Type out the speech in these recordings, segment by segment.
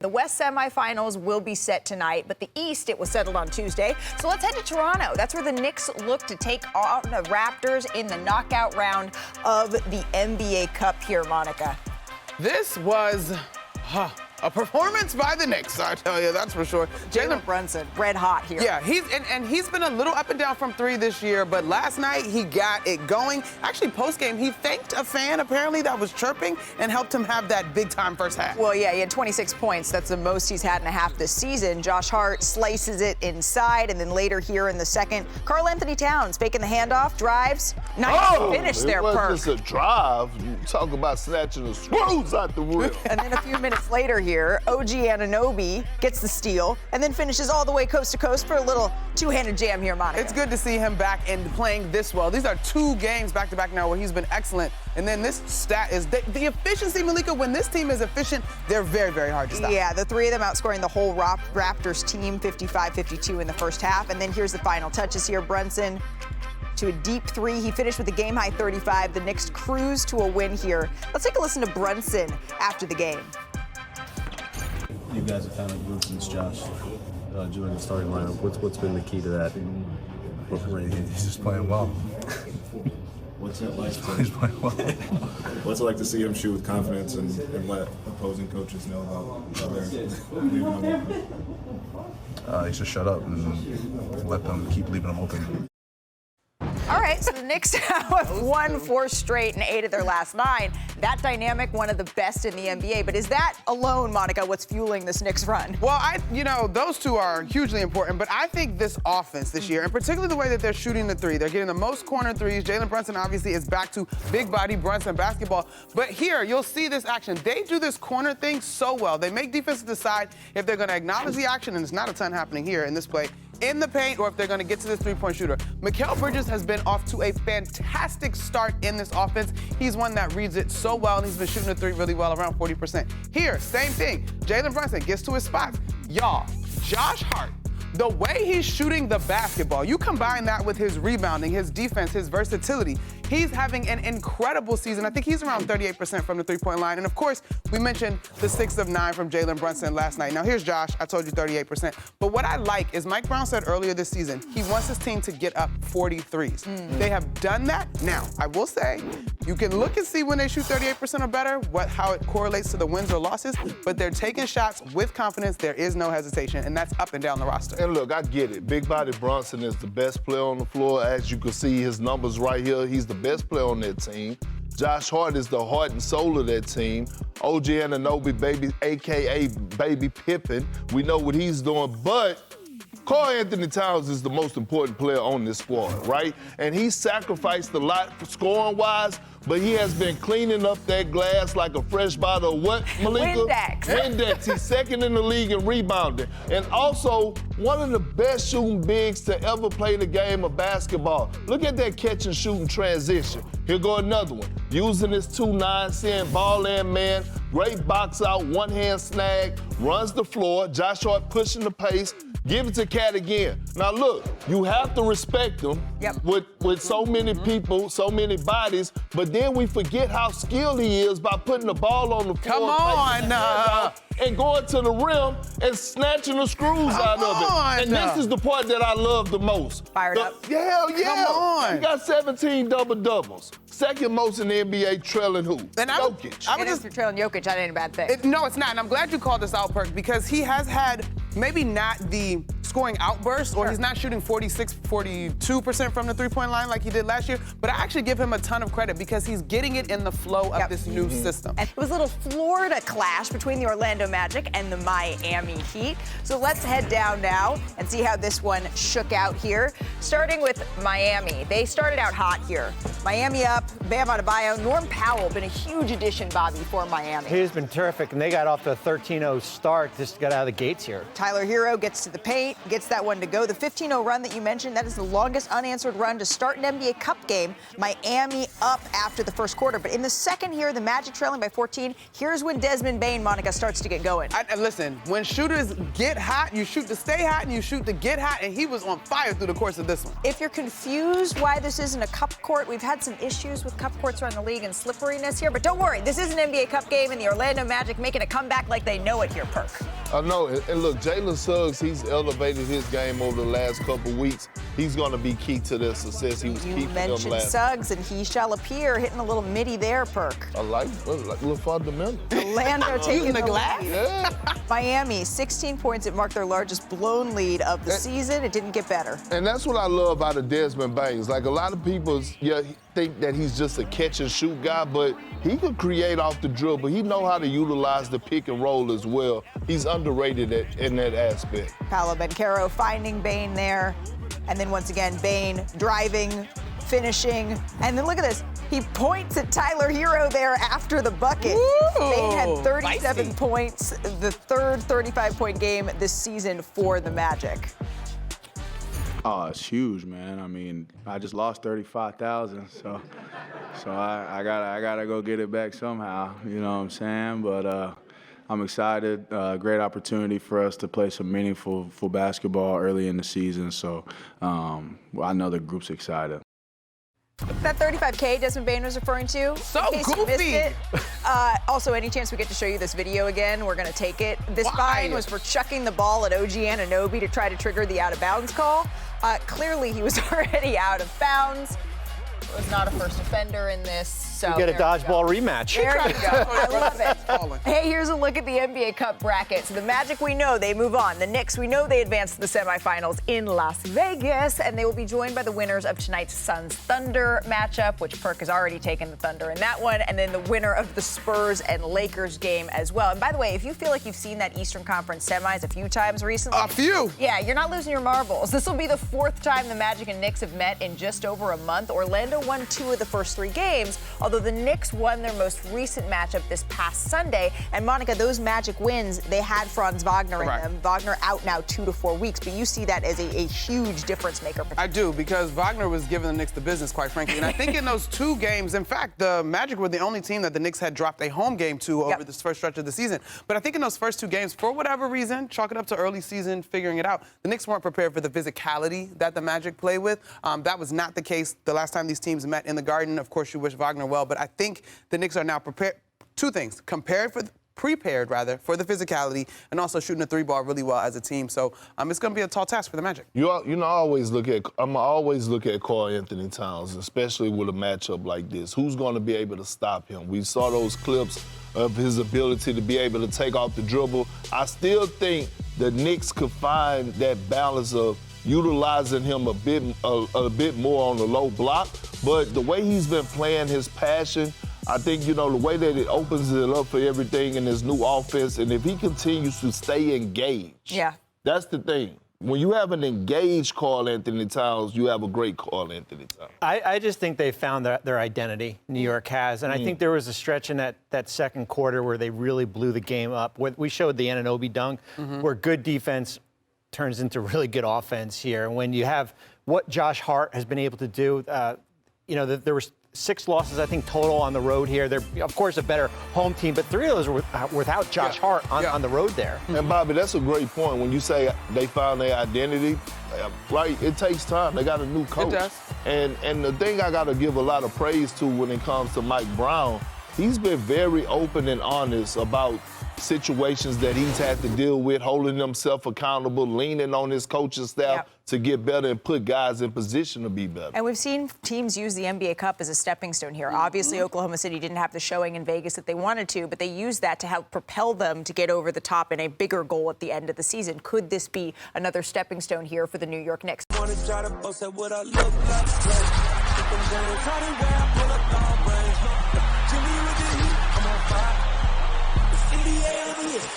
The West semifinals will be set tonight, but the East, it was settled on Tuesday. So let's head to Toronto. That's where the Knicks look to take on the Raptors in the knockout round of the NBA Cup here, Monica. This was a performance by the Knicks, I tell you, that's for sure. Jalen Brunson, red hot here. Yeah, he's been a little up and down from three this year, but last night he got it going. Actually, post-game, he thanked a fan, apparently, that was chirping and helped him have that big-time first half. Well, yeah, he had 26 points. That's the most he's had in a half this season. Josh Hart slices it inside, and then later here in the second, Karl Anthony Towns faking the handoff, drives. Nice finish there, Perk. It wasn't just a drive. You talk about snatching the screws out the rim. And then a few minutes later here, OG Anunoby gets the steal and then finishes all the way coast to coast for a little two-handed jam here, Monica. It's good to see him back and playing this well. These are 2 games back-to-back now where he's been excellent. And then this stat is the efficiency, Malika, when this team is efficient, they're very, very hard to stop. Yeah, the 3 of them outscoring the whole Raptors team 55-52 in the first half. And then here's the final touches here. Brunson to a deep 3. He finished with a game-high 35. The Knicks cruise to a win here. Let's take a listen to Brunson after the game. You guys have kind of grew since Josh joined the starting lineup. What's been the key to that? He's just playing well. What's it like? He's playing well. What's it like to see him shoot with confidence and let opposing coaches know about their leaving him open? He should shut up and let them keep leaving him open. All right, so the Knicks have won 4 straight and 8 of their last 9. That dynamic, one of the best in the NBA. But is that alone, Monica, what's fueling this Knicks run? Well, those 2 are hugely important, but I think this offense this year, and particularly the way that they're shooting the 3, they're getting the most corner 3s. Jalen Brunson obviously is back to big body Brunson basketball. But here, you'll see this action. They do this corner thing so well. They make defenses decide if they're going to acknowledge the action, and there's not a ton happening here in this play, in the paint, or if they're going to get to this 3-point shooter. Mikal Bridges has been off to a fantastic start in this offense. He's one that reads it so well, and he's been shooting the 3 really well, around 40%. Here, same thing. Jalen Brunson gets to his spots. Y'all, Josh Hart, the way he's shooting the basketball, you combine that with his rebounding, his defense, his versatility, he's having an incredible season. I think he's around 38% from the 3-point line. And of course, we mentioned the 6 of 9 from Jalen Brunson last night. Now here's Josh. I told you 38%. But what I like is Mike Brown said earlier this season, he wants his team to get up 43s. They have done that. Now, I will say, you can look and see when they shoot 38% or better, how it correlates to the wins or losses, but they're taking shots with confidence. There is no hesitation, and that's up and down the roster. And look, I get it. Big body Brunson is the best player on the floor. As you can see, his numbers right here, he's the best player on that team. Josh Hart is the heart and soul of that team. OG Anunoby, baby, a.k.a. Baby Pippen. We know what he's doing, but Karl Anthony Towns is the most important player on this squad, right? And he sacrificed a lot scoring-wise, but he has been cleaning up that glass like a fresh bottle of what, Malika? Windex. He's second in the league in rebounding. And also, one of the best shooting bigs to ever play the game of basketball. Look at that catch and shooting transition. Here go another one. Using his 2-9, seeing ball and man, great box out, one-hand snag, runs the floor. Josh Hart pushing the pace. Give it to Cat again. Now, look, you have to respect him with so many people, so many bodies, but then we forget how skilled he is by putting the ball on the floor. Come on. And going to the rim and snatching the screws out of it. And this is the part that I love the most. Fired up. Hell yeah. Come on. He got 17 double-doubles. Second most in the NBA, trailing who? Jokic. If you're trailing Jokic, that ain't a bad thing. No, it's not. And I'm glad you called this out, Perk, because he has had maybe not the scoring outburst, or he's not shooting 46, 42% from the 3-point line like he did last year, but I actually give him a ton of credit because he's getting it in the flow of this new system. And it was a little Florida clash between the Orlando Magic and the Miami Heat. So let's head down now and see how this one shook out here. Starting with Miami. They started out hot here. Miami up, Bam Adebayo, Norm Powell, been a huge addition, Bobby, for Miami. He's been terrific, and they got off to a 13-0 start just to get out of the gates here. Tyler Hero gets to the paint, gets that one to go. The 15-0 run that you mentioned, that is the longest unanswered run to start an NBA Cup game. Miami up after the first quarter. But in the second here, the Magic trailing by 14. Here's when Desmond Bane, Monica, starts to get going. Listen, when shooters get hot, you shoot to stay hot and you shoot to get hot, and he was on fire through the course of this one. If you're confused why this isn't a cup court, we've had some issues with cup courts around the league and slipperiness here, but don't worry, this is an NBA Cup game, and the Orlando Magic making a comeback like they know it here, Perk. I know, and look, Jalen Suggs, he's elevated his game over the last couple weeks. He's going to be key to their success. He was You keeping them mentioned last. Suggs, and he shall appear, hitting a little midi there, Perk. I like a little fundamental. Orlando taking the glass? lead. Yeah. Miami, 16 points. It marked their largest blown lead of the season. It didn't get better. And that's what I love out of Desmond Baines. Like, a lot of people think that he's just a catch-and-shoot guy, but he could create off the dribble. He know how to utilize the pick and roll as well. He's underrated in that aspect. Paolo Banchero finding Bane there. And then once again, Bane driving, finishing. And then look at this. He points at Tyler Hero there after the bucket. Ooh, Bane had 37 spicy. points, the third 35-point game this season for the Magic. Oh, it's huge, man. I mean, I just lost 35,000, so I gotta go get it back somehow. You know what I'm saying? But I'm excited. Great opportunity for us to play some meaningful basketball early in the season. So I know the group's excited. That 35K Desmond Bane was referring to. So in case you missed goofy. it. Also, any chance we get to show you this video again, we're going to take it. This Why? fine was for chucking the ball at OG Anunoby to try to trigger the out-of-bounds call. Clearly, he was already out of bounds. Was not a first offender in this. So You get a dodgeball rematch. There you go. I love it. Hey, here's a look at the NBA Cup bracket. So the Magic, we know they move on. The Knicks, we know they advance to the semifinals in Las Vegas, and they will be joined by the winners of tonight's Suns-Thunder matchup, which Perk has already taken the Thunder in that one, and then the winner of the Spurs and Lakers game as well. And by the way, if you feel like you've seen that Eastern Conference semis a few times recently. A few. Yeah, you're not losing your marbles. This will be the fourth time the Magic and Knicks have met in just over a month. Orlando won 2 of the first 3 games, although the Knicks won their most recent matchup this past Sunday. And Monica, those Magic wins, they had Franz Wagner in them. Wagner out now 2 to 4 weeks, but you see that as a huge difference maker. I do, because Wagner was giving the Knicks the business, quite frankly. And I think in those 2 games, in fact, the Magic were the only team that the Knicks had dropped a home game to over this first stretch of the season. But I think in those first 2 games, for whatever reason, chalk it up to early season, figuring it out, the Knicks weren't prepared for the physicality that the Magic play with. That was not the case the last time these teams met in the Garden. Of course, you wish Wagner well, but I think the Knicks are now prepared. 2 things: prepared for the physicality, and also shooting the 3-ball really well as a team. So it's going to be a tall task for the Magic. I'm always look at Karl Anthony Towns, especially with a matchup like this. Who's going to be able to stop him? We saw those clips of his ability to be able to take off the dribble. I still think the Knicks could find that balance of utilizing him a bit more on the low block. But the way he's been playing his passion, I think, the way that it opens it up for everything in his new offense, and if he continues to stay engaged, that's the thing. When you have an engaged Karl Anthony Towns, you have a great Karl Anthony Towns. I just think they found their identity, New York has. And I think there was a stretch in that second quarter where they really blew the game up. We showed the Anunoby dunk, where good defense turns into really good offense here. And when you have what Josh Hart has been able to do, there were 6 losses, I think, total on the road here. They're, of course, a better home team, but 3 of those were without Josh Hart on the road there. And, Bobby, that's a great point. When you say they found their identity, right, it takes time. They got a new coach. It does. And the thing I got to give a lot of praise to when it comes to Mike Brown, he's been very open and honest about situations that he's had to deal with, holding himself accountable, leaning on his coaching staff to get better and put guys in position to be better. And we've seen teams use the NBA Cup as a stepping stone here. Obviously, Oklahoma City didn't have the showing in Vegas that they wanted to, but they used that to help propel them to get over the top in a bigger goal at the end of the season. Could this be another stepping stone here for the New York Knicks?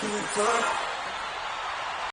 NBA